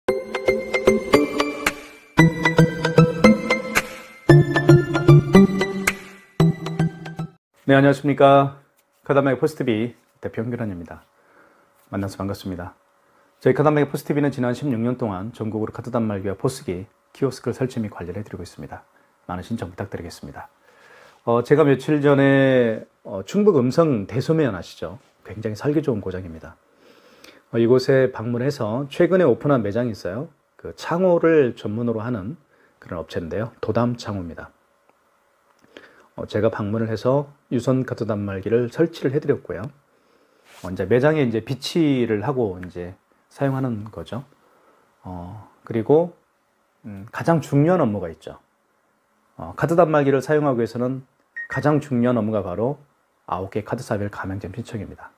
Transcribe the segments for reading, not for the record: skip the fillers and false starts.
네, 안녕하십니까. 카드한마기 포스트비 대표 홍규란입니다. 만나서 반갑습니다. 저희 카드한마기 포스트비는 지난 16년 동안 전국으로 카드 단말기와 포스기, 키오스크를 설치 및 관리를 해드리고 있습니다. 많은 신청 부탁드리겠습니다. 제가 며칠 전에 충북 음성 대소매연 아시죠? 굉장히 살기 좋은 고장입니다. 이곳에 방문해서 최근에 오픈한 매장이 있어요. 그 창호를 전문으로 하는 그런 업체인데요. 도담창호입니다. 제가 방문을 해서 유선 카드 단말기를 설치를 해드렸고요. 이제 매장에 이제 비치를 하고 이제 사용하는 거죠. 그리고 가장 중요한 업무가 있죠. 카드 단말기를 사용하기 위해서는 가장 중요한 업무가 바로 9개 카드사별 가맹점 신청입니다.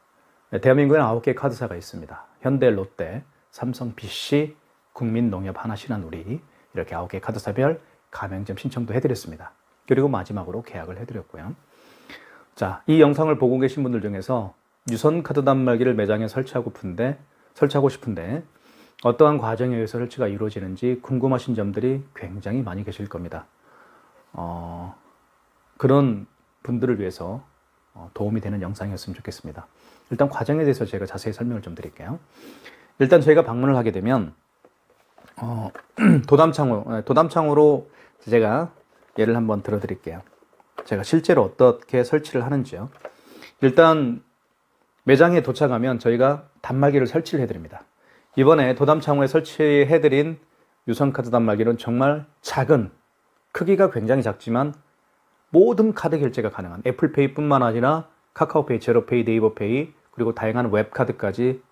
대한민국에는 9개 카드사가 있습니다. 현대, 롯데, 삼성, BC, 국민농협, 하나, 신한우리 이렇게 9개 카드사별 가맹점 신청도 해드렸습니다. 그리고 마지막으로 계약을 해드렸고요. 자, 이 영상을 보고 계신 분들 중에서 유선 카드 단말기를 매장에 설치하고 싶은데 어떠한 과정에 의해서 설치가 이루어지는지 궁금하신 점들이 굉장히 많이 계실 겁니다. 그런 분들을 위해서 도움이 되는 영상이었으면 좋겠습니다. 일단 과정에 대해서 제가 자세히 설명을 좀 드릴게요. 일단 저희가 방문을 하게 되면 도담창호로 제가 예를 한번 들어드릴게요. 제가 실제로 어떻게 설치를 하는지요. 일단 매장에 도착하면 저희가 단말기를 설치를 해드립니다. 이번에 도담창호에 설치해드린 유선카드 단말기는 정말 작은, 크기가 굉장히 작지만 모든 카드 결제가 가능한 애플페이뿐만 아니라 카카오페이, 제로페이, 네이버페이 그리고 다양한 웹카드까지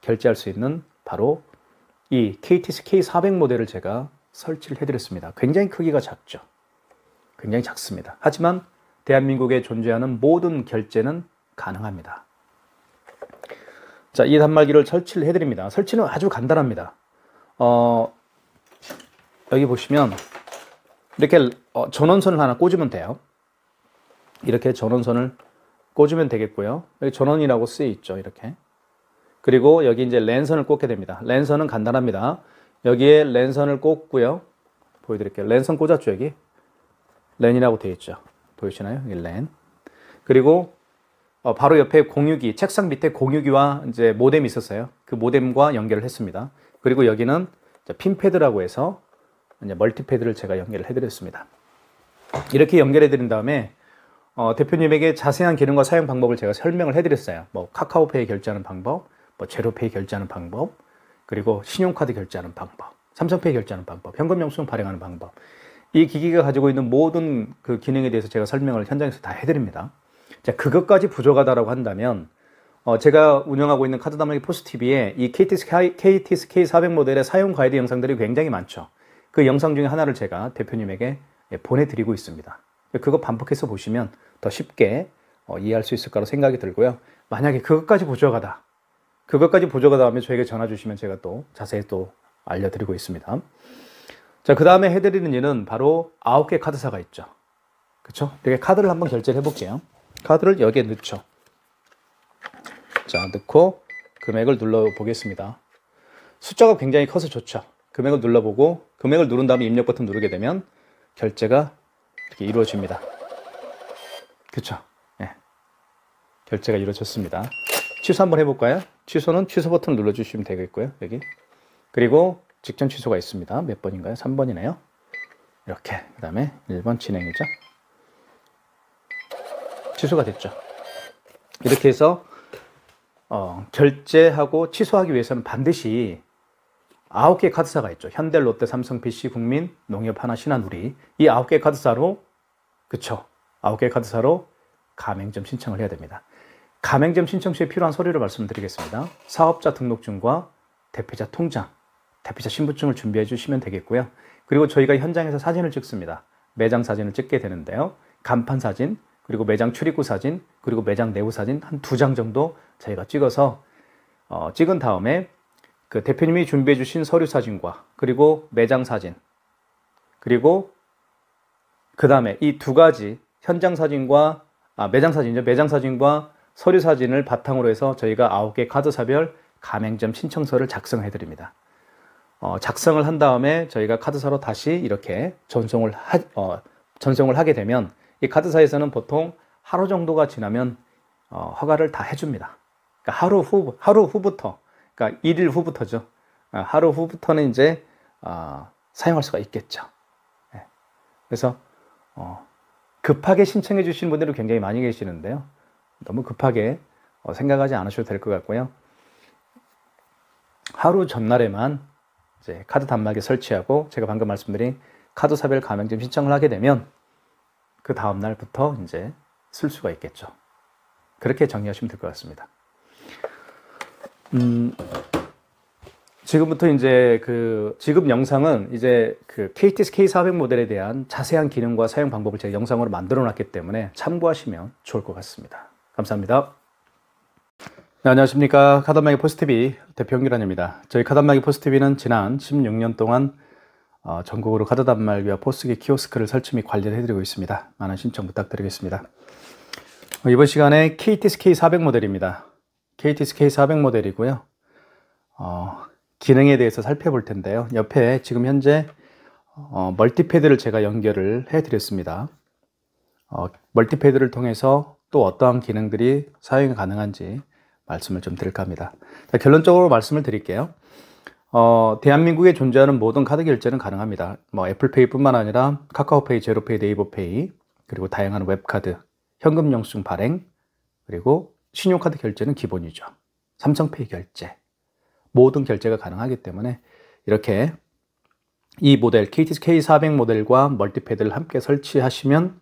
결제할 수 있는 바로 이 KTC K400 모델을 제가 설치를 해드렸습니다. 굉장히 크기가 작죠. 굉장히 작습니다. 하지만 대한민국에 존재하는 모든 결제는 가능합니다. 자, 이 단말기를 설치를 해드립니다. 설치는 아주 간단합니다. 여기 보시면 이렇게 전원선을 하나 꽂으면 돼요. 이렇게 전원선을 꽂으면 되겠고요. 여기 전원이라고 쓰여 있죠. 이렇게. 그리고 여기 이제 랜선을 꽂게 됩니다. 랜선은 간단합니다. 여기에 랜선을 꽂고요. 보여드릴게요. 랜선 꽂았죠, 여기. 랜이라고 되어 있죠. 보이시나요? 여기 랜. 그리고 바로 옆에 공유기, 책상 밑에 공유기와 이제 모뎀이 있었어요. 그 모뎀과 연결을 했습니다. 그리고 여기는 핀패드라고 해서 이제 멀티패드를 제가 연결을 해드렸습니다. 이렇게 연결해 드린 다음에 대표님에게 자세한 기능과 사용 방법을 제가 설명을 해드렸어요. 뭐 카카오페이 결제하는 방법, 뭐 제로페이 결제하는 방법, 그리고 신용카드 결제하는 방법, 삼성페이 결제하는 방법, 현금 영수증 발행하는 방법. 이 기기가 가지고 있는 모든 그 기능에 대해서 제가 설명을 현장에서 다 해드립니다. 자, 그것까지 부족하다라고 한다면 제가 운영하고 있는 카드 단말기 포스TV에 이 KTC K400 모델의 사용 가이드 영상들이 굉장히 많죠. 그 영상 중에 하나를 제가 대표님에게 보내드리고 있습니다. 그거 반복해서 보시면 더 쉽게 이해할 수 있을 거라고 생각이 들고요. 만약에 그것까지 부족하다 하면 저에게 전화 주시면 제가 또 자세히 또 알려드리고 있습니다. 자, 그 다음에 해드리는 일은 바로 9개 카드사가 있죠. 그쵸? 이렇게 카드를 한번 결제를 해볼게요. 카드를 여기에 넣죠. 자, 넣고 금액을 눌러보겠습니다. 숫자가 굉장히 커서 좋죠. 금액을 눌러보고 금액을 누른 다음에 입력 버튼 누르게 되면 결제가 이렇게 이루어집니다. 그쵸? 네. 결제가 이루어졌습니다. 취소 한번 해볼까요? 취소는 취소 버튼을 눌러주시면 되겠고요. 여기. 그리고 직전 취소가 있습니다. 몇 번인가요? 3번이네요. 이렇게. 그 다음에 1번 진행이죠. 취소가 됐죠. 이렇게 해서 결제하고 취소하기 위해서는 반드시 9개 카드사가 있죠. 현대, 롯데, 삼성, BC, 국민, 농협, 하나, 신한우리. 이 9개 카드사로, 그쵸? 9개 카드사로 가맹점 신청을 해야 됩니다. 가맹점 신청 시에 필요한 서류를 말씀드리겠습니다. 사업자 등록증과 대표자 통장, 대표자 신분증을 준비해 주시면 되겠고요. 그리고 저희가 현장에서 사진을 찍습니다. 매장 사진을 찍게 되는데요. 간판 사진, 그리고 매장 출입구 사진, 그리고 매장 내부 사진 한 2장 정도 저희가 찍어서 찍은 다음에 그 대표님이 준비해 주신 서류 사진과 그리고 매장 사진, 그리고 그 다음에 이 두 가지 현장 사진과 매장 사진이죠. 매장 사진과 서류 사진을 바탕으로 해서 저희가 9개 카드사별 가맹점 신청서를 작성해 드립니다. 작성을 한 다음에 저희가 카드사로 다시 이렇게 전송을 하게 되면 이 카드사에서는 보통 하루 정도가 지나면 허가를 다 해줍니다. 그러니까 하루 후부터, 그러니까 1일 후부터죠. 하루 후부터는 이제 사용할 수가 있겠죠. 예. 그래서 급하게 신청해 주시는 분들이 굉장히 많이 계시는데요. 너무 급하게 생각하지 않으셔도 될 것 같고요. 하루 전날에만 이제 카드 단말기 설치하고 제가 방금 말씀드린 카드사별 가맹점 신청을 하게 되면 그 다음 날부터 이제 쓸 수가 있겠죠. 그렇게 정리하시면 될 것 같습니다. 지금부터 이제 지금 영상은 이제 KTS K400 모델에 대한 자세한 기능과 사용 방법을 제가 영상으로 만들어 놨기 때문에 참고하시면 좋을 것 같습니다. 감사합니다. 네, 안녕하십니까. 카단말기 포스TV 대표 홍기란입니다. 저희 카단말기 포스TV는 지난 16년 동안 전국으로 카드 단말기와 포스기 키오스크를 설치 및 관리를 해드리고 있습니다. 많은 신청 부탁드리겠습니다. 이번 시간에 KTS K400 모델입니다. KTS K400 모델이고요. 기능에 대해서 살펴볼 텐데요. 옆에 지금 현재 멀티패드를 제가 연결을 해드렸습니다. 멀티패드를 통해서 또 어떠한 기능들이 사용이 가능한지 말씀을 좀 드릴까 합니다. 자, 결론적으로 말씀을 드릴게요. 대한민국에 존재하는 모든 카드 결제는 가능합니다. 애플페이 뿐만 아니라 카카오페이, 제로페이, 네이버페이, 그리고 다양한 웹카드, 현금 영수증 발행, 그리고 신용카드 결제는 기본이죠. 삼성페이 결제, 모든 결제가 가능하기 때문에 이렇게 이 모델 KTS K400 모델과 멀티패드를 함께 설치하시면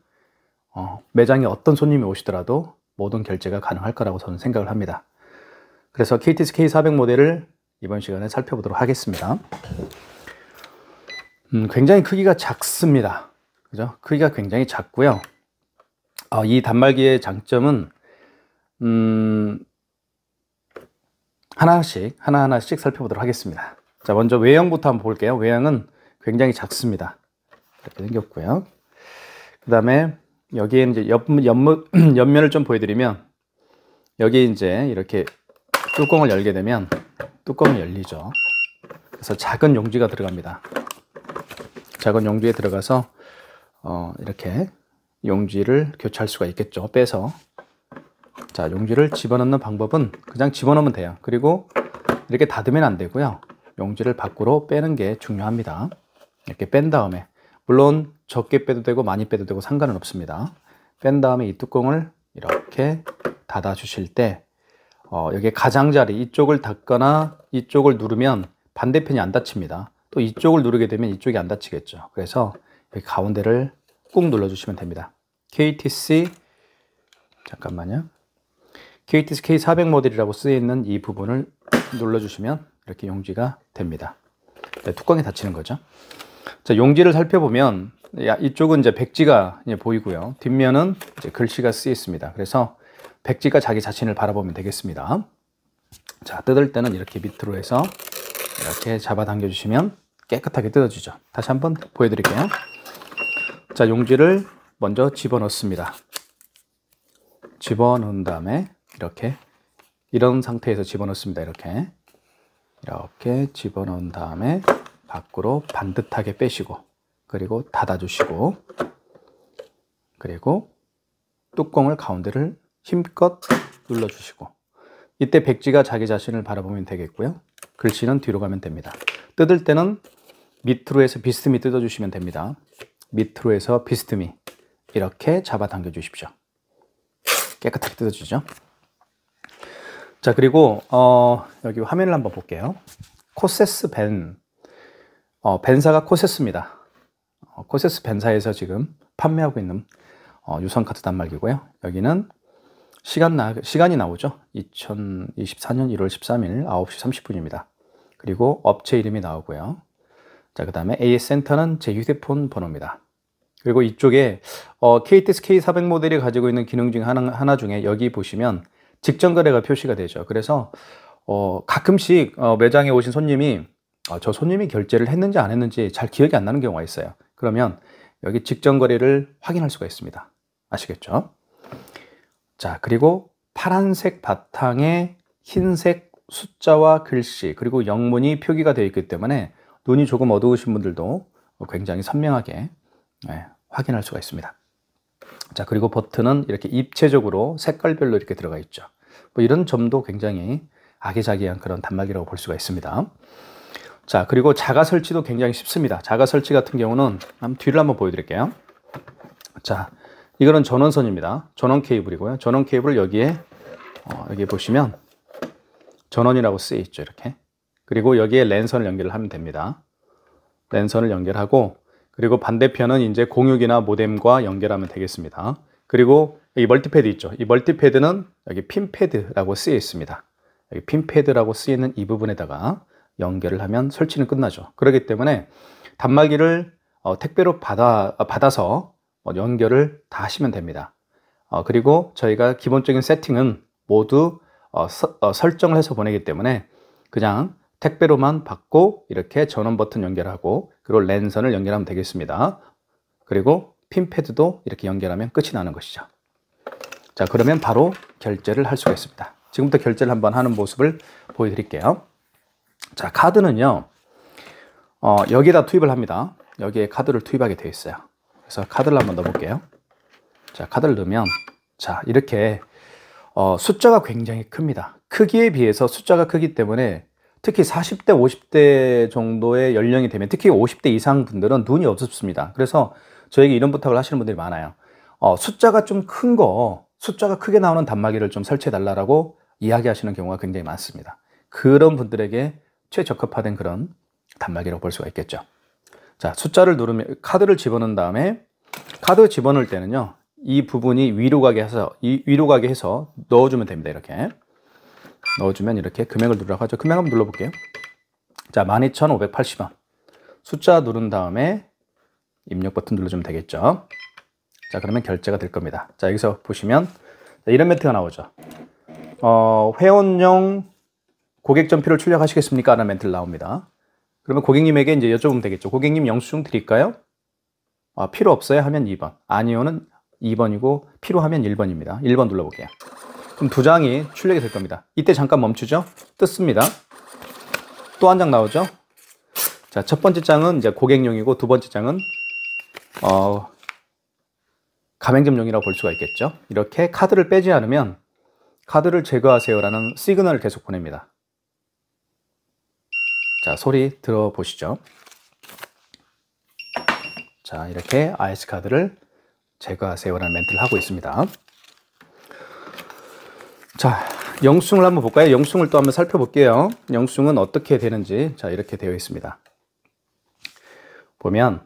매장에 어떤 손님이 오시더라도 모든 결제가 가능할 거라고 저는 생각을 합니다. 그래서 KTS K400 모델을 이번 시간에 살펴보도록 하겠습니다. 굉장히 크기가 작습니다. 그죠? 크기가 굉장히 작고요. 이 단말기의 장점은 하나하나씩 살펴보도록 하겠습니다. 자, 먼저 외형부터 한번 볼게요. 외형은 굉장히 작습니다. 이렇게 생겼고요. 그 다음에 여기에 이제 옆면을 좀 보여드리면 여기 이제 이렇게 뚜껑을 열게 되면 뚜껑이 열리죠. 그래서 작은 용지가 들어갑니다. 작은 용지에 들어가서 이렇게 용지를 교체할 수가 있겠죠. 빼서. 자, 용지를 집어넣는 방법은 그냥 집어넣으면 돼요. 그리고 이렇게 닫으면 안 되고요. 용지를 밖으로 빼는 게 중요합니다. 이렇게 뺀 다음에, 물론 적게 빼도 되고 많이 빼도 되고 상관은 없습니다. 뺀 다음에 이 뚜껑을 이렇게 닫아 주실 때 여기 가장자리 이쪽을 닫거나 이쪽을 누르면 반대편이 안 닫힙니다. 또 이쪽을 누르게 되면 이쪽이 안 닫히겠죠. 그래서 여기 가운데를 꾹 눌러주시면 됩니다. KTC 잠깐만요. KTC K400 모델이라고 쓰여있는 이 부분을 눌러주시면 이렇게 용지가 됩니다. 네, 뚜껑이 닫히는 거죠. 자, 용지를 살펴보면 이쪽은 이제 백지가 보이고요. 뒷면은 이제 글씨가 쓰여 있습니다. 그래서 백지가 자기 자신을 바라보면 되겠습니다. 자, 뜯을 때는 이렇게 밑으로 해서 이렇게 잡아당겨 주시면 깨끗하게 뜯어지죠. 다시 한번 보여드릴게요. 자, 용지를 먼저 집어넣습니다. 집어넣은 다음에 이렇게 이런 상태에서 집어넣습니다. 이렇게 집어넣은 다음에 밖으로 반듯하게 빼시고, 그리고 닫아주시고, 그리고 뚜껑을 가운데를 힘껏 눌러주시고, 이때 백지가 자기 자신을 바라보면 되겠고요. 글씨는 뒤로 가면 됩니다. 뜯을 때는 밑으로 해서 비스듬히 뜯어주시면 됩니다. 밑으로 해서 비스듬히 이렇게 잡아당겨 주십시오. 깨끗하게 뜯어주죠. 자, 그리고 여기 화면을 한번 볼게요. 코세스 벤사가 코세스입니다. 코세스 벤사에서 지금 판매하고 있는 유선카드 단말기고요. 여기는 시간이 나오죠. 2024년 1월 13일 9시 30분입니다. 그리고 업체 이름이 나오고요. 자, 그 다음에 AS 센터는 제 휴대폰 번호입니다. 그리고 이쪽에 KTS K400 모델이 가지고 있는 기능 중 하나 중에 여기 보시면 직전 거래가 표시가 되죠. 그래서 가끔씩 매장에 오신 손님이 저 손님이 결제를 했는지 안 했는지 잘 기억이 안 나는 경우가 있어요. 그러면 여기 직전 거래를 확인할 수가 있습니다. 아시겠죠? 자, 그리고 파란색 바탕에 흰색 숫자와 글씨 그리고 영문이 표기가 되어 있기 때문에 눈이 조금 어두우신 분들도 굉장히 선명하게 확인할 수가 있습니다. 자, 그리고 버튼은 이렇게 입체적으로 색깔별로 이렇게 들어가 있죠. 뭐 이런 점도 굉장히 아기자기한 그런 단말기라고 볼 수가 있습니다. 자, 그리고 자가 설치도 굉장히 쉽습니다. 자가 설치 같은 경우는 뒤를 한번 보여드릴게요. 자, 이거는 전원선입니다. 전원 케이블이고요. 전원 케이블을 여기에 여기 보시면 전원이라고 쓰여 있죠. 이렇게. 그리고 여기에 랜선을 연결을 하면 됩니다. 랜선을 연결하고, 그리고 반대편은 이제 공유기나 모뎀과 연결하면 되겠습니다. 그리고 이 멀티패드 있죠. 이 멀티패드는 여기 핀패드라고 쓰여 있습니다. 여기 핀패드라고 쓰여 있는 이 부분에다가 연결을 하면 설치는 끝나죠. 그렇기 때문에 단말기를 택배로 받아서 연결을 다 하시면 됩니다. 그리고 저희가 기본적인 세팅은 모두 설정을 해서 보내기 때문에 그냥 택배로만 받고 이렇게 전원 버튼 연결하고, 그리고 랜선을 연결하면 되겠습니다. 그리고 핀패드도 이렇게 연결하면 끝이 나는 것이죠. 자, 그러면 바로 결제를 할 수가 있습니다. 지금부터 결제를 한번 하는 모습을 보여드릴게요. 자, 카드는요, 여기에다 투입을 합니다. 여기에 카드를 투입하게 되어 있어요. 그래서 카드를 한번 넣어볼게요. 자, 카드를 넣으면, 자, 이렇게 숫자가 굉장히 큽니다. 크기에 비해서 숫자가 크기 때문에 특히 40대, 50대 정도의 연령이 되면, 특히 50대 이상 분들은 눈이 어둡습니다. 그래서 저에게 이런 부탁을 하시는 분들이 많아요. 숫자가 좀 큰 거, 숫자가 크게 나오는 단말기를 좀 설치해 달라고 이야기하시는 경우가 굉장히 많습니다. 그런 분들에게 최적합화된 그런 단말기라고 볼 수가 있겠죠. 자, 숫자를 누르면, 카드를 집어넣은 다음에, 카드 집어넣을 때는요, 이 부분이 위로 가게 해서 넣어주면 됩니다. 이렇게 넣어주면 이렇게 금액을 누르라고 하죠. 금액 한번 눌러볼게요. 자, 12,580원. 숫자 누른 다음에 입력 버튼 눌러주면 되겠죠. 자, 그러면 결제가 될 겁니다. 자, 여기서 보시면 이런 멘트가 나오죠. 회원용 고객 전표를 출력하시겠습니까? 라는 멘트를 나옵니다. 그러면 고객님에게 이제 여쭤보면 되겠죠. 고객님 영수증 드릴까요? 필요 없어요? 하면 2번. 아니요는 2번이고 필요하면 1번입니다. 1번 눌러볼게요. 그럼 두 장이 출력이 될 겁니다. 이때 잠깐 멈추죠. 뜯습니다. 또 한 장 나오죠. 자, 첫 번째 장은 이제 고객용이고, 두 번째 장은 가맹점용이라고 볼 수가 있겠죠. 이렇게 카드를 빼지 않으면 카드를 제거하세요라는 시그널을 계속 보냅니다. 자, 소리 들어보시죠. 자, 이렇게 IC 카드를 제거하세요라는 멘트를 하고 있습니다. 자, 영수증을 한번 볼까요? 영수증을 또 한번 살펴볼게요. 영수증은 어떻게 되는지. 자, 이렇게 되어 있습니다. 보면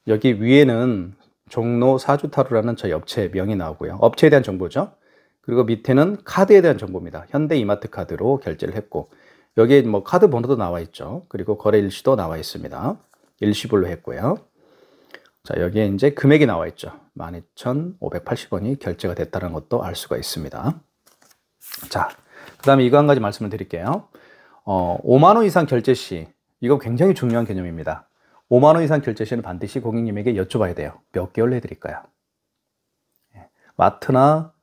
여기 위에는 종로 사주타로라는 저희 업체 명이 나오고요. 업체에 대한 정보죠. 그리고 밑에는 카드에 대한 정보입니다. 현대 이마트 카드로 결제를 했고, 여기에 뭐 카드 번호도 나와 있죠. 그리고 거래 일시도 나와 있습니다. 일시불로 했고요. 자, 여기에 이제 금액이 나와 있죠. 12,580원이 결제가 됐다는 것도 알 수가 있습니다. 자, 그 다음에 이거 한 가지 말씀을 드릴게요. 5만 원 이상 결제 시, 이거 굉장히 중요한 개념입니다. 5만 원 이상 결제 시는 반드시 고객님에게 여쭤봐야 돼요. 몇 개월로 해드릴까요? 마트나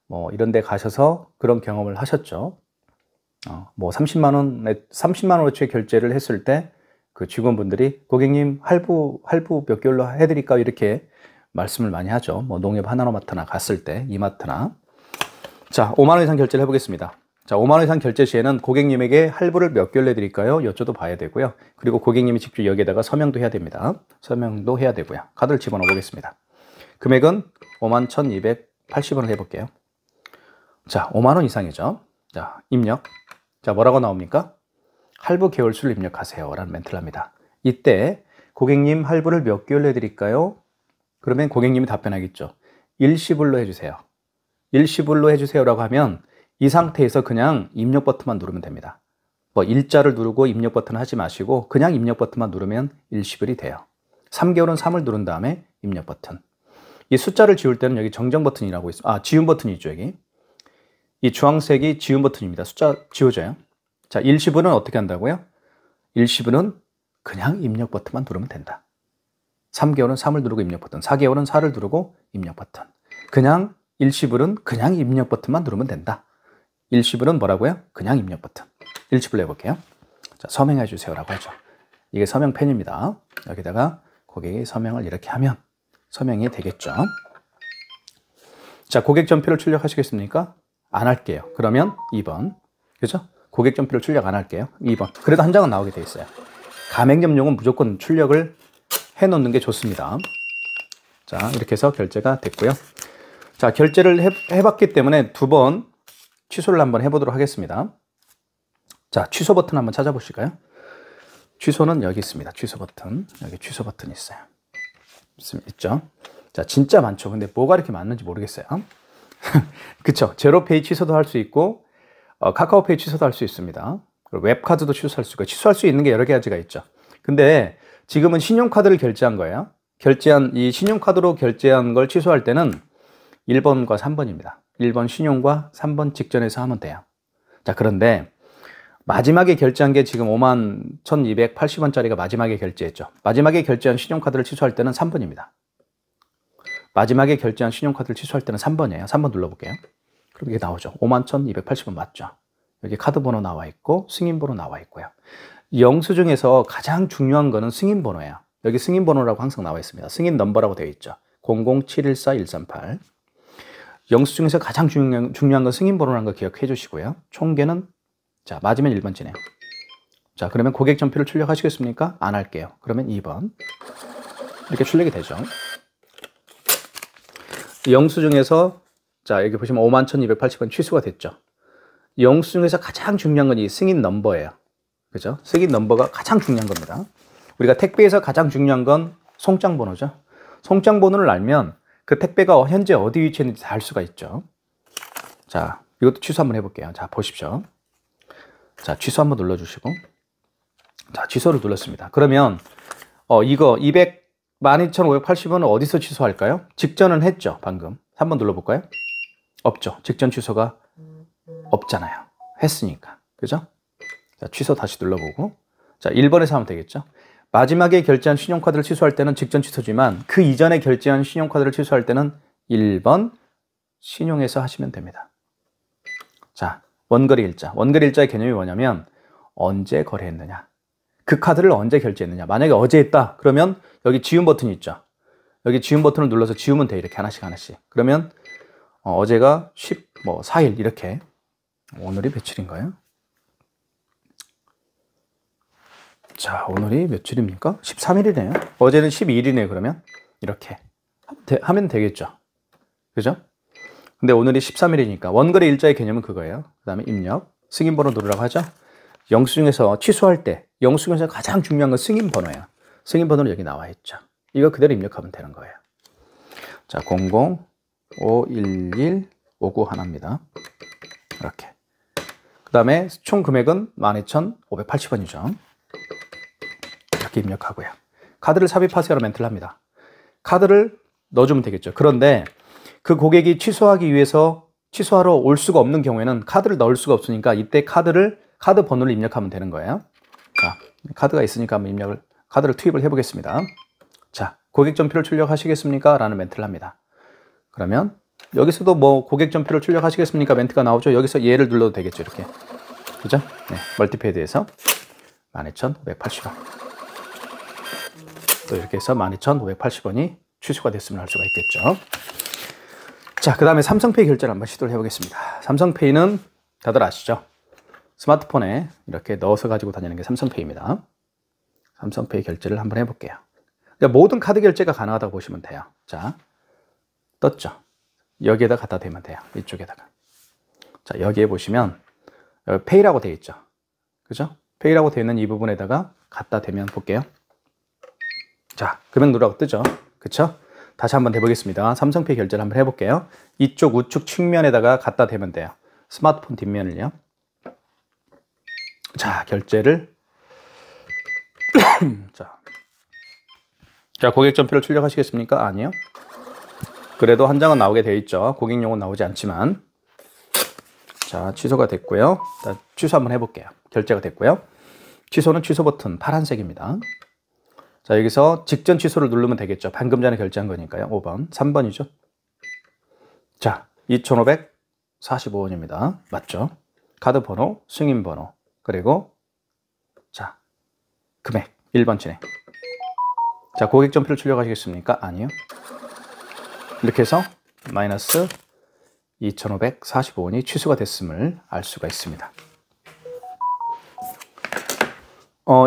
뭐 이런 데 가셔서 그런 경험을 하셨죠. 뭐 30만 원어치 결제를 했을 때 그 직원분들이 고객님 할부 몇 개월로 해드릴까요? 이렇게 말씀을 많이 하죠. 뭐 농협 하나로마트나 갔을 때, 이마트나. 자, 5만 원 이상 결제를 해보겠습니다. 자, 5만 원 이상 결제 시에는 고객님에게 할부를 몇 개월로 해드릴까요? 여쭤도 봐야 되고요. 그리고 고객님이 직접 여기에다가 서명도 해야 됩니다. 서명도 해야 되고요. 카드를 집어넣어 보겠습니다. 금액은 51,280원을 해볼게요. 자, 5만 원 이상이죠. 자, 입력. 자, 뭐라고 나옵니까? 할부 개월수를 입력하세요 라는 멘트를 합니다. 이때 고객님 할부를 몇 개월로 해드릴까요? 그러면 고객님이 답변하겠죠. 일시불로 해주세요. 일시불로 해주세요 라고 하면 이 상태에서 그냥 입력 버튼만 누르면 됩니다. 뭐 일자를 누르고 입력 버튼 하지 마시고 그냥 입력 버튼만 누르면 일시불이 돼요. 3개월은 3을 누른 다음에 입력 버튼. 이 숫자를 지울 때는 여기 정정 버튼이라고 있어요. 지운 버튼이 있죠, 여기. 이 주황색이 지운 버튼입니다. 숫자 지워져요. 자, 일시불은 어떻게 한다고요? 일시불은 그냥 입력 버튼만 누르면 된다. 3개월은 3을 누르고 입력 버튼, 4개월은 4를 누르고 입력 버튼. 그냥 일시불은 그냥 입력 버튼만 누르면 된다. 일시불은 뭐라고요? 그냥 입력 버튼. 일시불로 해볼게요. 자, 서명해 주세요라고 하죠. 이게 서명펜입니다. 여기다가 고객이 서명을 이렇게 하면 서명이 되겠죠. 자, 고객 전표를 출력하시겠습니까? 안 할게요. 그러면 2번. 그죠? 고객 전표를 출력 안 할게요. 2번. 그래도 한 장은 나오게 돼 있어요. 가맹점용은 무조건 출력을 해 놓는 게 좋습니다. 자, 이렇게 해서 결제가 됐고요. 자, 결제를 해봤기 때문에 2번 취소를 한번 해보도록 하겠습니다. 자, 취소 버튼 한번 찾아보실까요? 취소는 여기 있습니다. 취소 버튼. 여기 취소 버튼 있어요. 있죠? 자, 진짜 많죠. 근데 뭐가 이렇게 많은지 모르겠어요. 그쵸? 제로페이 취소도 할 수 있고, 카카오페이 취소도 할 수 있습니다. 웹카드도 취소할 수 있고, 취소할 수 있는 게 여러 가지가 있죠. 근데 지금은 신용카드를 결제한 거예요. 이 신용카드로 결제한 걸 취소할 때는 1번과 3번입니다. 1번 신용과 3번 직전에서 하면 돼요. 자, 그런데 마지막에 결제한 게 지금 51,280원짜리가 마지막에 결제했죠. 마지막에 결제한 신용카드를 취소할 때는 3번입니다. 마지막에 결제한 신용카드를 취소할 때는 3번이에요. 3번 눌러볼게요. 그럼 이게 나오죠. 51,280원 맞죠? 여기 카드 번호 나와 있고 승인 번호 나와 있고요. 영수증에서 가장 중요한 거는 승인 번호예요. 여기 승인 번호라고 항상 나와 있습니다. 승인 넘버라고 되어 있죠. 00714-138. 영수증에서 가장 중요한 건 승인 번호라는 거 기억해 주시고요. 총계는 자, 맞으면 1번지네요. 자, 그러면 고객 전표를 출력하시겠습니까? 안 할게요. 그러면 2번. 이렇게 출력이 되죠. 영수증에서 자, 여기 보시면 51,280원 취소가 됐죠. 영수증에서 가장 중요한 건 이 승인 넘버예요. 그죠? 승인 넘버가 가장 중요한 겁니다. 우리가 택배에서 가장 중요한 건 송장 번호죠. 송장 번호를 알면 그 택배가 현재 어디 위치에 있는지 다 알 수가 있죠. 자, 이것도 취소 한번 해볼게요. 자, 보십시오. 자, 취소 한번 눌러주시고. 자, 취소를 눌렀습니다. 그러면, 이거 12,580원을 어디서 취소할까요? 직전은 했죠, 방금. 한번 눌러볼까요? 없죠. 직전 취소가 없잖아요. 했으니까. 그죠? 자, 취소 다시 눌러보고. 자, 1번에서 하면 되겠죠? 마지막에 결제한 신용카드를 취소할 때는 직전 취소지만 그 이전에 결제한 신용카드를 취소할 때는 1번 신용에서 하시면 됩니다. 자, 원거리 일자. 원거리 일자의 개념이 뭐냐면 언제 거래했느냐. 그 카드를 언제 결제했느냐. 만약에 어제 했다. 그러면 여기 지운 버튼이 있죠. 여기 지운 버튼을 눌러서 지우면 돼. 이렇게 하나씩 하나씩. 그러면 어제가 14일 이렇게. 오늘이 며칠인가요? 자, 오늘이 며칠입니까? 13일이네요. 어제는 12일이네요. 그러면 이렇게 하면 되겠죠. 그죠? 근데 오늘이 13일이니까 원거래 일자의 개념은 그거예요. 그 다음에 입력, 승인번호 누르라고 하죠. 영수증에서 취소할 때 영수증에서 가장 중요한 건 승인번호예요. 승인번호는 여기 나와 있죠. 이거 그대로 입력하면 되는 거예요. 자, 00-511-591입니다. 이렇게. 그 다음에 총 금액은 12,580원이죠. 이렇게 입력하고요. 카드를 삽입하세요라고 멘트를 합니다. 카드를 넣어주면 되겠죠. 그런데 그 고객이 취소하기 위해서 취소하러 올 수가 없는 경우에는 카드를 넣을 수가 없으니까 이때 카드 번호를 입력하면 되는 거예요. 자, 카드가 있으니까 한번 카드를 투입을 해보겠습니다. 자, 고객 전표를 출력하시겠습니까? 라는 멘트를 합니다. 그러면 여기서도 뭐 고객 전표를 출력하시겠습니까? 멘트가 나오죠. 여기서 얘를 눌러도 되겠죠. 이렇게. 그죠? 네, 멀티패드에서 12,580원. 또 이렇게 해서 12,580원이 취소가 됐으면 할 수가 있겠죠. 자, 그 다음에 삼성페이 결제를 한번 시도를 해보겠습니다. 삼성페이는 다들 아시죠? 스마트폰에 이렇게 넣어서 가지고 다니는 게 삼성페이입니다. 삼성페이 결제를 한번 해볼게요. 그러니까 모든 카드 결제가 가능하다고 보시면 돼요. 자, 떴죠? 여기에다 갖다 대면 돼요. 이쪽에다가. 자, 여기에 보시면 여기 페이라고 되어 있죠? 그죠? 페이라고 되어 있는 이 부분에다가 갖다 대면 볼게요. 자, 금액 누르라고 뜨죠? 그쵸? 다시 한번 해보겠습니다. 삼성페이 결제를 한번 해볼게요. 이쪽 우측 측면에다가 갖다 대면 돼요. 스마트폰 뒷면을요. 자, 결제를 자, 고객 전표를 출력하시겠습니까? 아니요. 그래도 한 장은 나오게 되어 있죠. 고객용은 나오지 않지만. 자, 취소가 됐고요. 취소 한번 해볼게요. 결제가 됐고요. 취소는 취소 버튼 파란색입니다. 자, 여기서 직전 취소를 누르면 되겠죠. 방금 전에 결제한 거니까요. 5번, 3번이죠. 자, 2,545원입니다. 맞죠? 카드 번호, 승인 번호, 그리고 자, 금액 1번 진행. 자, 고객 점표를 출력하시겠습니까? 아니요. 이렇게 해서 마이너스 2,545원이 취소가 됐음을 알 수가 있습니다.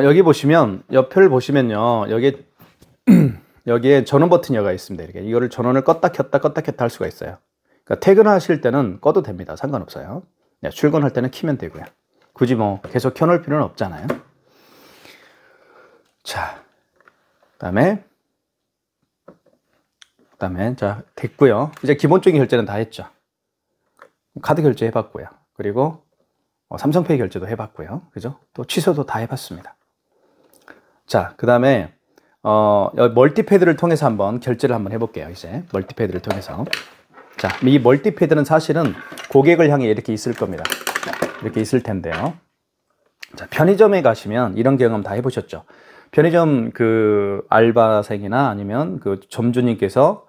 여기 보시면 옆을 보시면요. 여기에 전원 버튼이가 있습니다. 이렇게 이거를 전원을 껐다 켰다 할 수가 있어요. 그러니까 퇴근하실 때는 꺼도 됩니다. 상관없어요. 네, 출근할 때는 키면 되고요. 굳이 뭐 계속 켜놓을 필요는 없잖아요. 자, 그다음에 자 됐고요. 이제 기본적인 결제는 다 했죠. 카드 결제 해봤고요. 그리고 삼성페이 결제도 해봤고요. 그죠? 또 취소도 다 해봤습니다. 자, 그 다음에 멀티패드를 통해서 한번 결제를 한번 해볼게요. 이제 멀티패드를 통해서. 자, 이 멀티패드는 사실은 고객을 향해 이렇게 있을 겁니다. 이렇게 있을 텐데요. 자, 편의점에 가시면 이런 경험 다 해보셨죠? 편의점 그 알바생이나 아니면 그 점주님께서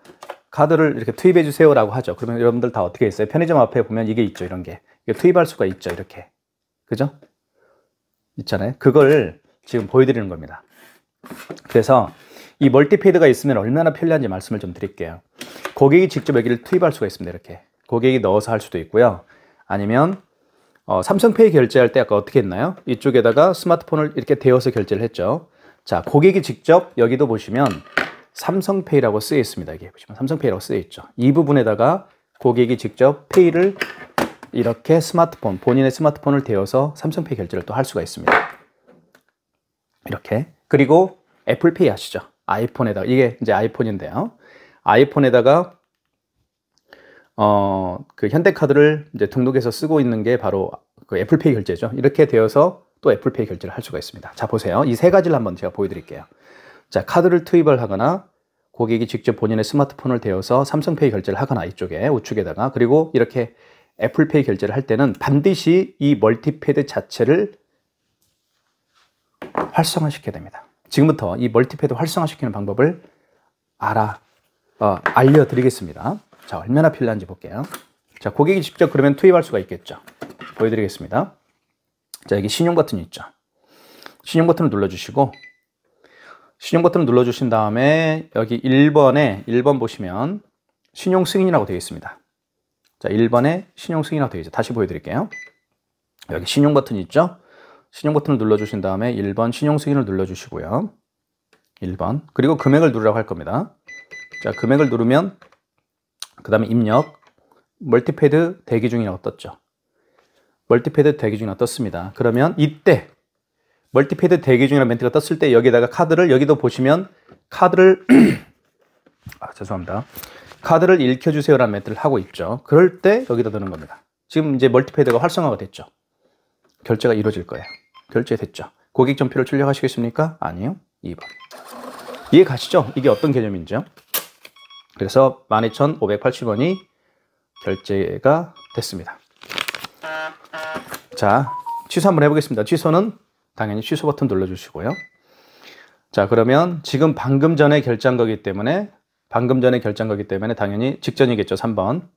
카드를 이렇게 투입해 주세요라고 하죠. 그러면 여러분들 다 어떻게 했어요? 편의점 앞에 보면 이게 있죠. 이런 게. 이게 투입할 수가 있죠. 이렇게. 그죠? 있잖아요. 그걸 지금 보여드리는 겁니다. 그래서 이 멀티패드가 있으면 얼마나 편리한지 말씀을 좀 드릴게요. 고객이 직접 여기를 투입할 수가 있습니다. 이렇게. 고객이 넣어서 할 수도 있고요. 아니면 삼성페이 결제할 때 아까 어떻게 했나요? 이쪽에다가 스마트폰을 이렇게 대어서 결제를 했죠. 자, 고객이 직접 여기도 보시면 삼성페이라고 쓰여 있습니다. 여기 보시면 삼성페이라고 쓰여 있죠. 이 부분에다가 고객이 직접 페이를 이렇게 스마트폰, 본인의 스마트폰을 대어서 삼성페이 결제를 또 할 수가 있습니다. 이렇게. 그리고 애플페이 아시죠? 아이폰에다가, 이게 이제 아이폰인데요. 아이폰에다가 그 현대카드를 이제 등록해서 쓰고 있는 게 바로 그 애플페이 결제죠. 이렇게 되어서 또 애플페이 결제를 할 수가 있습니다. 자, 보세요. 이 세 가지를 한번 제가 보여드릴게요. 자, 카드를 투입을 하거나 고객이 직접 본인의 스마트폰을 대어서 삼성페이 결제를 하거나 이쪽에 우측에다가, 그리고 이렇게 애플페이 결제를 할 때는 반드시 이 멀티패드 자체를 활성화시켜야 됩니다. 지금부터 이 멀티패드 활성화시키는 방법을 알려드리겠습니다. 자, 얼마나 편리한지 볼게요. 자, 고객이 직접 그러면 투입할 수가 있겠죠. 보여드리겠습니다. 자, 여기 신용 버튼이 있죠. 신용 버튼을 눌러주시고, 신용 버튼을 눌러주신 다음에 여기 1번 보시면 신용 승인이라고 되어 있습니다. 자, 1번에 신용 승인이라고 되어 있죠. 다시 보여드릴게요. 여기 신용 버튼이 있죠. 신용 버튼을 눌러주신 다음에 1번 신용 승인을 눌러주시고요. 1번. 그리고 금액을 누르라고 할 겁니다. 자, 금액을 누르면 그 다음에 입력, 멀티패드 대기 중이라고 떴죠. 멀티패드 대기 중이라고 떴습니다. 그러면 이때 멀티패드 대기 중이라는 멘트가 떴을 때 여기다가 카드를, 여기도 보시면 카드를 죄송합니다. 카드를 읽혀주세요라는 멘트를 하고 있죠. 그럴 때 여기다 넣는 겁니다. 지금 이제 멀티패드가 활성화가 됐죠. 결제가 이루어질 거예요. 결제됐죠. 고객 점표를 출력하시겠습니까? 아니요. 2번. 이해 가시죠? 이게 어떤 개념인지요? 그래서 12,580원이 결제가 됐습니다. 자, 취소 한번 해보겠습니다. 취소는 당연히 취소 버튼 눌러주시고요. 자, 그러면 지금 방금 전에 결제한 거기 때문에 당연히 직전이겠죠. 3번.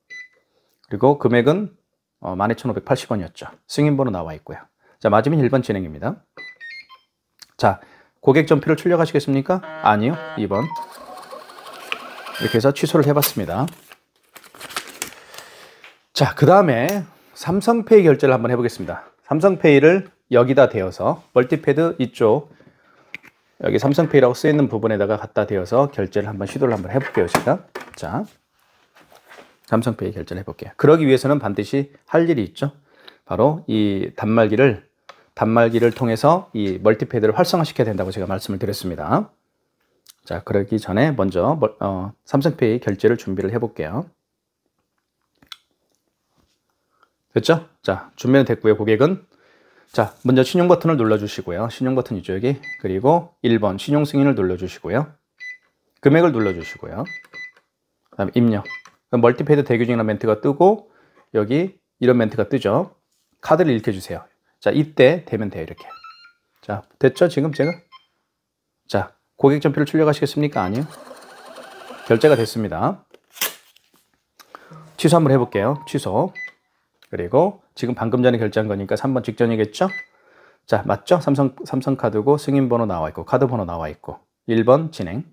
그리고 금액은 12,580원이었죠. 승인번호 나와 있고요. 자, 맞으면 1번 진행입니다. 자, 고객 점표를 출력하시겠습니까? 아니요. 2번. 이렇게 해서 취소를 해봤습니다. 자, 그 다음에 삼성페이 결제를 한번 해보겠습니다. 삼성페이를 여기다 대어서 멀티패드 이쪽 여기 삼성페이라고 쓰여있는 부분에다가 갖다 대어서 결제를 한번 시도를 한번 해볼게요. 제가. 자, 삼성페이 결제를 해볼게요. 그러기 위해서는 반드시 할 일이 있죠. 바로 이 단말기를 통해서 이 멀티패드를 활성화시켜야 된다고 제가 말씀을 드렸습니다. 자, 그러기 전에 먼저 삼성페이 결제를 준비를 해볼게요. 됐죠? 자, 준비는 됐고요. 고객은 자, 먼저 신용 버튼을 눌러주시고요. 신용 버튼이죠, 여기. 그리고 1번 신용 승인을 눌러주시고요. 금액을 눌러주시고요. 그 다음에 입력. 멀티패드 대기 중이라는 멘트가 뜨고 여기 이런 멘트가 뜨죠. 카드를 읽혀주세요. 자, 이때 되면 돼요, 이렇게. 자, 됐죠? 지금 제가? 자, 고객 점표를 출력하시겠습니까? 아니요. 결제가 됐습니다. 취소 한번 해볼게요. 취소. 그리고 지금 방금 전에 결제한 거니까 3번 직전이겠죠? 자, 맞죠? 삼성카드고 승인번호 나와 있고 카드 번호 나와 있고 1번 진행.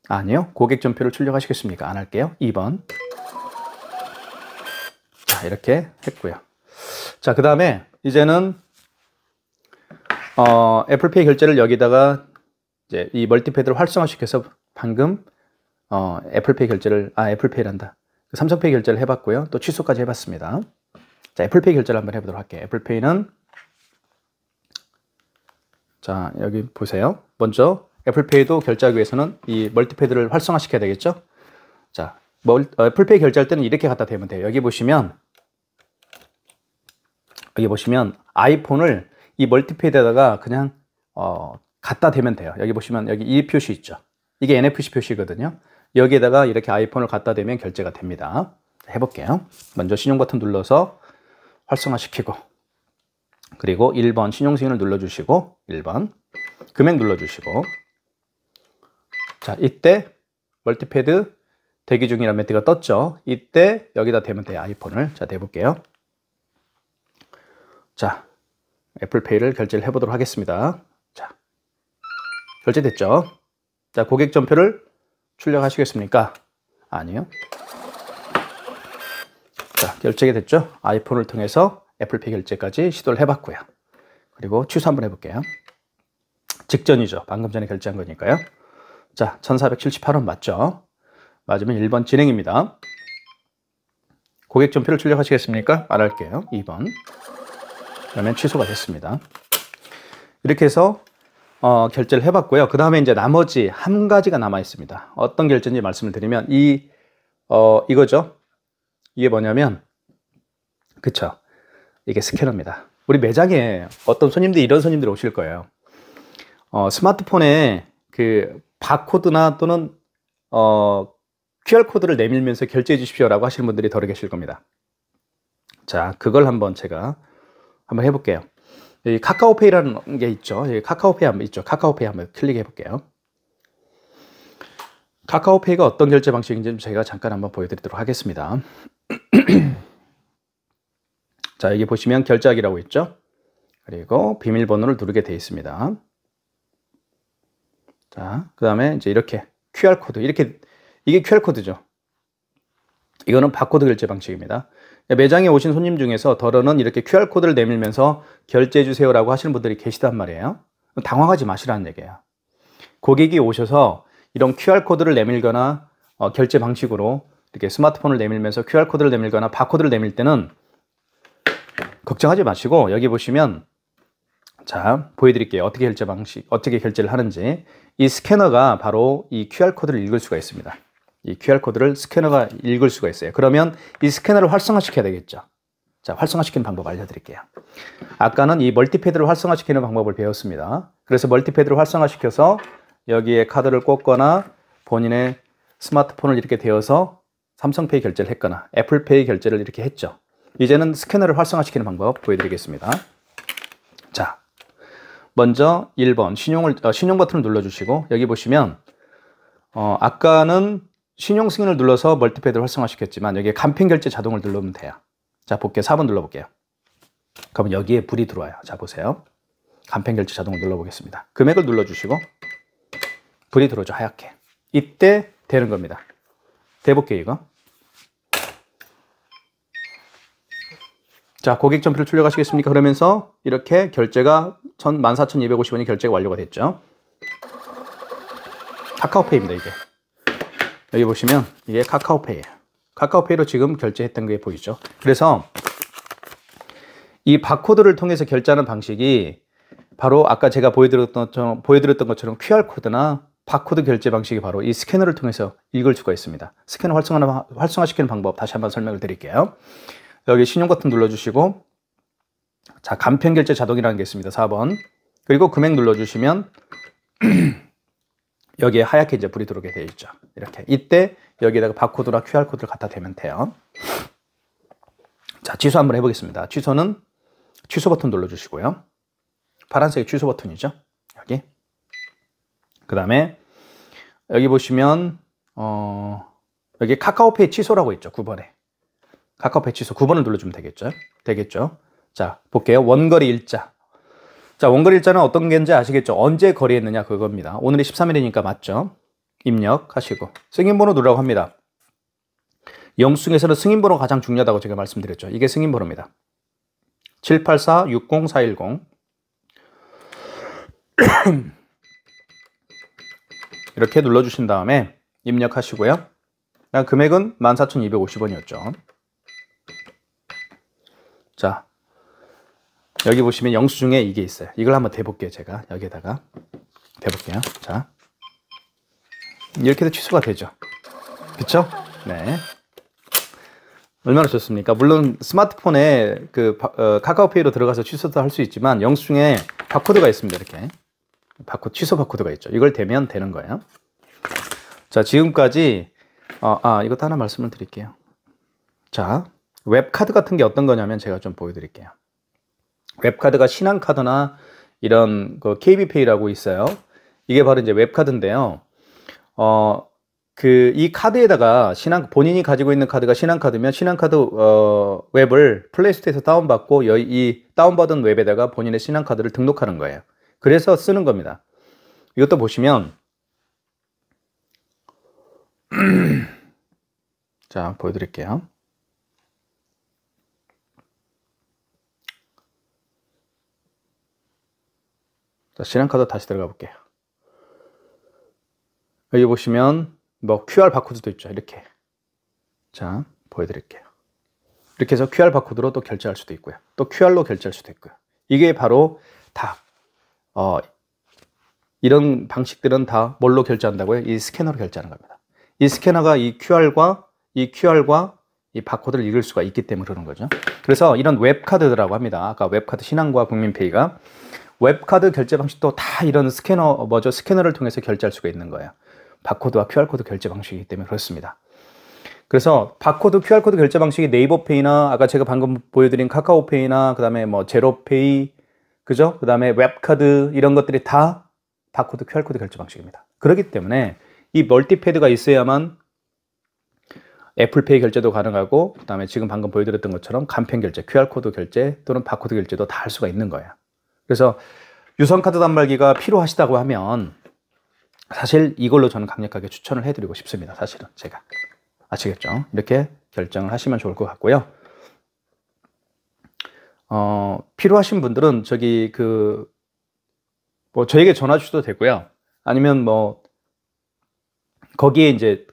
아니요. 고객 전표를 출력하시겠습니까? 안 할게요. 2번. 자, 이렇게 했고요. 자, 그 다음에 이제는 애플페이 결제를 여기다가 이제 이 멀티패드를 활성화시켜서 방금 애플페이 결제를 애플페이란다. 삼성페이 결제를 해봤고요. 또 취소까지 해봤습니다. 자, 애플페이 결제를 한번 해보도록 할게요. 애플페이는 자, 여기 보세요. 먼저 애플페이도 결제하기 위해서는 이 멀티패드를 활성화시켜야 되겠죠? 자, 애플페이 결제할 때는 이렇게 갖다 대면 돼요. 여기 보시면 아이폰을 이 멀티패드에다가 그냥 갖다 대면 돼요. 여기 보시면 여기 이 표시 있죠? 이게 NFC 표시거든요. 여기에다가 이렇게 아이폰을 갖다 대면 결제가 됩니다. 해볼게요. 먼저 신용 버튼 눌러서 활성화시키고, 그리고 1번 신용 승인을 눌러주시고, 1번 금액 눌러주시고, 자, 이때 멀티패드 대기 중이라는 멘트가 떴죠. 이때 여기다 대면 돼요. 아이폰을. 자, 대볼게요. 자, 애플페이를 결제를 해보도록 하겠습니다. 자, 결제됐죠. 자, 고객 전표를 출력하시겠습니까? 아니요. 자, 결제가 됐죠. 아이폰을 통해서 애플페이 결제까지 시도를 해봤고요. 그리고 취소 한번 해볼게요. 직전이죠. 방금 전에 결제한 거니까요. 자, 1478원 맞죠? 맞으면 1번 진행입니다. 고객 전표를 출력하시겠습니까? 안 할게요. 2번. 그러면 취소가 됐습니다. 이렇게 해서 결제를 해봤고요. 그 다음에 이제 나머지 한 가지가 남아 있습니다. 어떤 결제인지 말씀을 드리면 이거죠. 이게 뭐냐면, 그쵸? 이게 스캐너입니다. 우리 매장에 어떤 손님들이 이런 손님들이 오실 거예요. 스마트폰에 그 바코드나 또는 QR코드를 내밀면서 결제해 주십시오라고 하시는 분들이 더 계실 겁니다. 자, 그걸 한번 제가 한번 해볼게요. 이 카카오페이라는 게 있죠. 여기 카카오페이 한번 있죠. 카카오페이 한번 클릭해 볼게요. 카카오페이가 어떤 결제 방식인지 제가 잠깐 한번 보여드리도록 하겠습니다. 자, 여기 보시면 결제하기라고 있죠. 그리고 비밀번호를 누르게 되어 있습니다. 자, 그 다음에 이제 이렇게 QR코드, 이게 QR코드죠. 이거는 바코드 결제 방식입니다. 매장에 오신 손님 중에서 덜어는 이렇게 QR코드를 내밀면서 결제해 주세요라고 하시는 분들이 계시단 말이에요. 당황하지 마시라는 얘기예요. 고객이 오셔서 이런 QR코드를 내밀거나 결제 방식으로 이렇게 스마트폰을 내밀면서 QR코드를 내밀거나 바코드를 내밀 때는 걱정하지 마시고 여기 보시면 자, 보여드릴게요. 어떻게 결제를 하는지. 이 스캐너가 바로 이 QR코드를 읽을 수가 있습니다. 이 QR코드를 스캐너가 읽을 수가 있어요. 그러면 이 스캐너를 활성화시켜야 되겠죠. 자, 활성화시키는 방법 알려드릴게요. 아까는 이 멀티패드를 활성화시키는 방법을 배웠습니다. 그래서 멀티패드를 활성화시켜서 여기에 카드를 꽂거나 본인의 스마트폰을 이렇게 대어서 삼성페이 결제를 했거나 애플페이 결제를 이렇게 했죠. 이제는 스캐너를 활성화시키는 방법 보여드리겠습니다. 자, 먼저 1번 신용 버튼을 눌러주시고 여기 보시면 아까는 신용 승인을 눌러서 멀티패드를 활성화시켰지만 여기에 간편 결제 자동을 누르면 돼요. 자, 볼게요. 4번 눌러볼게요. 그러면 여기에 불이 들어와요. 자, 보세요. 간편 결제 자동을 눌러보겠습니다. 금액을 눌러주시고 불이 들어오죠. 하얗게. 이때 되는 겁니다. 대볼게요, 이거. 자, 고객 전표를 출력하시겠습니까? 그러면서 이렇게 결제가 14,250원이 결제가 완료가 됐죠. 카카오페이입니다, 이게. 여기 보시면 이게 카카오페이예요. 카카오페이로 지금 결제했던 게 보이죠. 그래서 이 바코드를 통해서 결제하는 방식이 바로 아까 제가 보여드렸던 것처럼 QR코드나 바코드 결제 방식이 바로 이 스캐너를 통해서 읽을 수가 있습니다. 스캐너 활성화시키는 방법 다시 한번 설명을 드릴게요. 여기 신용 버튼 눌러주시고 자, 간편 결제 자동이라는 게 있습니다. 4번. 그리고 금액 눌러주시면 여기에 하얗게 이제 불이 들어오게 되어 있죠. 이렇게. 이때 여기에다가 바코드나 QR코드를 갖다 대면 돼요. 자, 취소 한번 해보겠습니다. 취소는 취소 버튼 눌러주시고요. 파란색 취소 버튼이죠. 여기. 그 다음에 여기 보시면 여기 카카오페이 취소라고 있죠. 9번에. 카카오페이 취소 9번을 눌러주면 되겠죠. 자, 볼게요. 원거리 일자. 자, 원거래일자는 어떤 게인지 아시겠죠? 언제 거래했느냐 그겁니다. 오늘이 13일이니까 맞죠? 입력하시고 승인번호 누르라고 합니다. 영수증에서는 승인번호가 가장 중요하다고 제가 말씀드렸죠. 이게 승인번호입니다. 784-60410 이렇게 눌러주신 다음에 입력하시고요. 금액은 14,250원이었죠. 자, 여기 보시면 영수증에 이게 있어요. 이걸 한번 대볼게요. 제가 여기에다가 대볼게요. 자, 이렇게 해도 취소가 되죠. 그쵸? 네. 얼마나 좋습니까? 물론 스마트폰에 카카오페이로 들어가서 취소도 할 수 있지만 영수증에 바코드가 있습니다. 이렇게 취소 바코드가 있죠. 이걸 대면 되는 거예요. 자, 지금까지 이것도 하나 말씀을 드릴게요. 자, 웹카드 같은 게 어떤 거냐면 제가 좀 보여드릴게요. 웹카드가 신한카드나 이런 KB페이라고 있어요. 이게 바로 이제 웹카드인데요. 이 카드에다가 본인이 가지고 있는 카드가 신한카드면 신한카드 웹을 플레이스토어에서 다운받고 이 다운받은 웹에다가 본인의 신한카드를 등록하는 거예요. 그래서 쓰는 겁니다. 이것도 보시면 자, 보여드릴게요. 자, 신한카드 다시 들어가 볼게요. 여기 보시면 뭐 QR 바코드도 있죠. 이렇게. 자, 보여드릴게요. 이렇게 해서 QR 바코드로 또 결제할 수도 있고요. 또 QR로 결제할 수도 있고요. 이게 바로 다 이런 방식들은 다 뭘로 결제한다고요? 이 스캐너로 결제하는 겁니다. 이 스캐너가 이 QR과 이 바코드를 읽을 수가 있기 때문에 그러는 거죠. 그래서 이런 웹카드라고 합니다. 아까 웹카드 신한과 국민페이가 웹카드 결제 방식도 다 이런 스캐너를 통해서 결제할 수가 있는 거예요. 바코드와 QR코드 결제 방식이기 때문에 그렇습니다. 그래서 바코드, QR코드 결제 방식이 네이버페이나 아까 제가 방금 보여드린 카카오페이나 그 다음에 뭐 제로페이, 그죠? 그 다음에 웹카드 이런 것들이 다 바코드, QR코드 결제 방식입니다. 그렇기 때문에 이 멀티패드가 있어야만 애플페이 결제도 가능하고 그 다음에 지금 방금 보여드렸던 것처럼 간편 결제, QR코드 결제 또는 바코드 결제도 다 할 수가 있는 거예요. 그래서 유선카드 단말기가 필요하시다고 하면 사실 이걸로 저는 강력하게 추천을 해드리고 싶습니다. 사실은 제가. 아시겠죠? 이렇게 결정을 하시면 좋을 것 같고요. 필요하신 분들은 저에게 전화 주셔도 되고요. 아니면 거기에 이제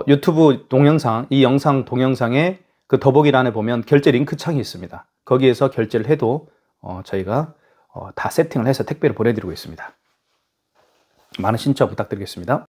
유튜브 동영상, 이 영상 동영상에 그 더보기란에 보면 결제 링크 창이 있습니다. 거기에서 결제를 해도 저희가 다 세팅을 해서 택배로 보내드리고 있습니다. 많은 신청 부탁드리겠습니다.